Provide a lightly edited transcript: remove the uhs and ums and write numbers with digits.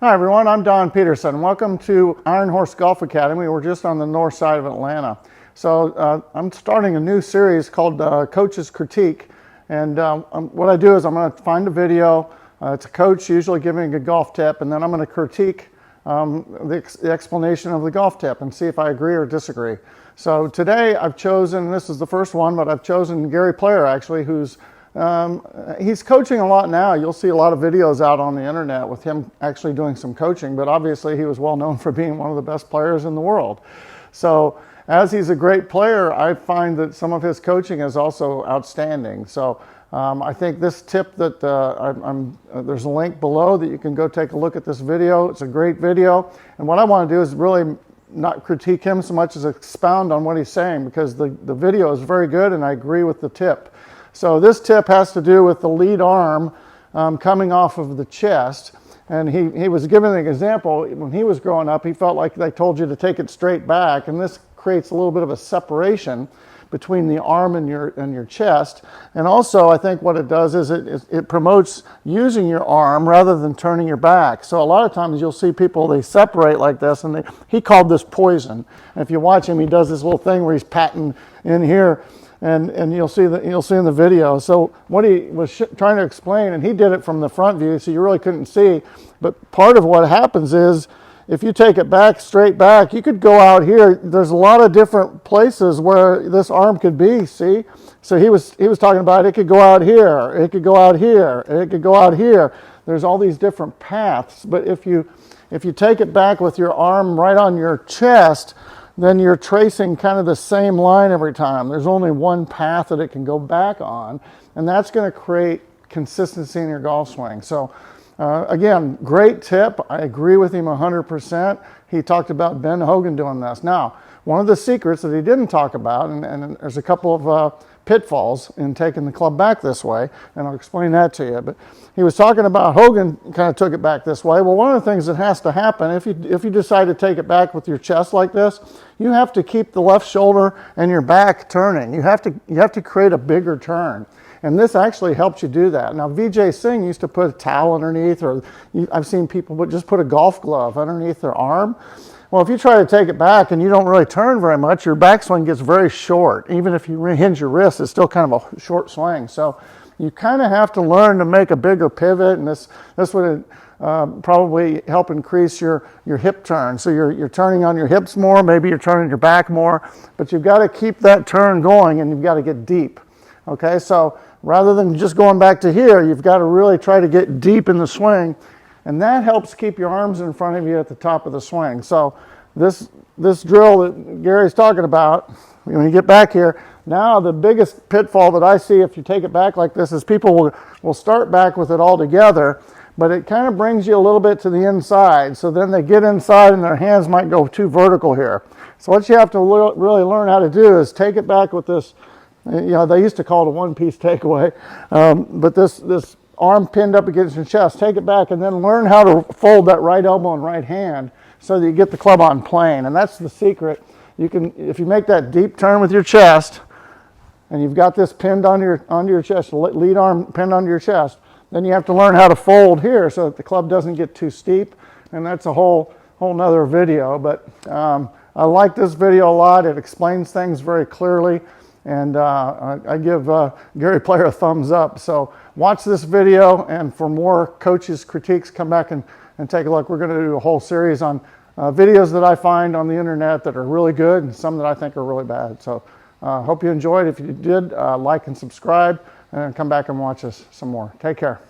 Hi everyone, I'm Don Peterson. Welcome to Iron Horse Golf Academy. We're just on the north side of Atlanta. So I'm starting a new series called Coach's Critique. And what I do is I'm going to find a video. It's a coach usually giving a golf tip, and then I'm going to critique the explanation of the golf tip and see if I agree or disagree. So today I've chosen, this is the first one, but I've chosen Gary Player actually, who's he's coaching a lot now. You'll see a lot of videos out on the internet with him actually doing some coaching, but obviously he was well known for being one of the best players in the world. So as he's a great player, I find that some of his coaching is also outstanding. So I think this tip that there's a link below that you can go take a look at this video. It's a great video. And what I want to do is really not critique him so much as expound on what he's saying, because the video is very good and I agree with the tip. So this tip has to do with the lead arm coming off of the chest. And he was given an example. When he was growing up, he felt like they told you to take it straight back. And this creates a little bit of a separation between the arm and your chest. And also, I think what it does is it promotes using your arm rather than turning your back. So a lot of times you'll see people, they separate like this, and he called this poison. And if you watch him, he does this little thing where he's patting in here. And you'll see in the video. So what he was trying to explain, and he did it from the front view, so you really couldn't see. But part of what happens is, if you take it back, straight back, you could go out here. There's a lot of different places where this arm could be. See, so he was talking about it could go out here, it could go out here, it could go out here. There's all these different paths. But if you take it back with your arm right on your chest, then you're tracing kind of the same line every time. There's only one path that it can go back on, and that's going to create consistency in your golf swing. So again, great tip. I agree with him 100%. He talked about Ben Hogan doing this. Now, one of the secrets that he didn't talk about, and there's a couple of pitfalls in taking the club back this way, and I'll explain that to you. But he was talking about Hogan kind of took it back this way. Well, one of the things that has to happen, if you decide to take it back with your chest like this, you have to keep the left shoulder and your back turning. You have to create a bigger turn. And this actually helps you do that. Now, Vijay Singh used to put a towel underneath, or I've seen people just put a golf glove underneath their arm. Well, if you try to take it back and you don't really turn very much, your backswing gets very short. Even if you hinge your wrist, it's still kind of a short swing. So you kind of have to learn to make a bigger pivot, and this would probably help increase your hip turn. So you're turning on your hips more, maybe you're turning your back more, but you've got to keep that turn going and you've got to get deep. Okay, so rather than just going back to here, you've got to really try to get deep in the swing, and that helps keep your arms in front of you at the top of the swing. So this drill that Gary's talking about, when you get back here, now the biggest pitfall that I see if you take it back like this is people will start back with it all together, but it kind of brings you a little bit to the inside. So then they get inside and their hands might go too vertical here. So what you have to really learn how to do is take it back with this. They used to call it a one-piece takeaway, but this arm pinned up against your chest, take it back and then learn how to fold that right elbow and right hand so that you get the club on plane. And that's the secret. If you make that deep turn with your chest and you've got this pinned onto your chest, lead arm pinned onto your chest, then you have to learn how to fold here so that the club doesn't get too steep. And that's a whole nother video. But I like this video a lot. It explains things very clearly. And I give Gary Player a thumbs up. So watch this video, and for more coaches' critiques, come back and take a look. We're going to do a whole series on videos that I find on the internet that are really good and some that I think are really bad. So hope you enjoyed. If you did, like and subscribe, and come back and watch us some more. Take care.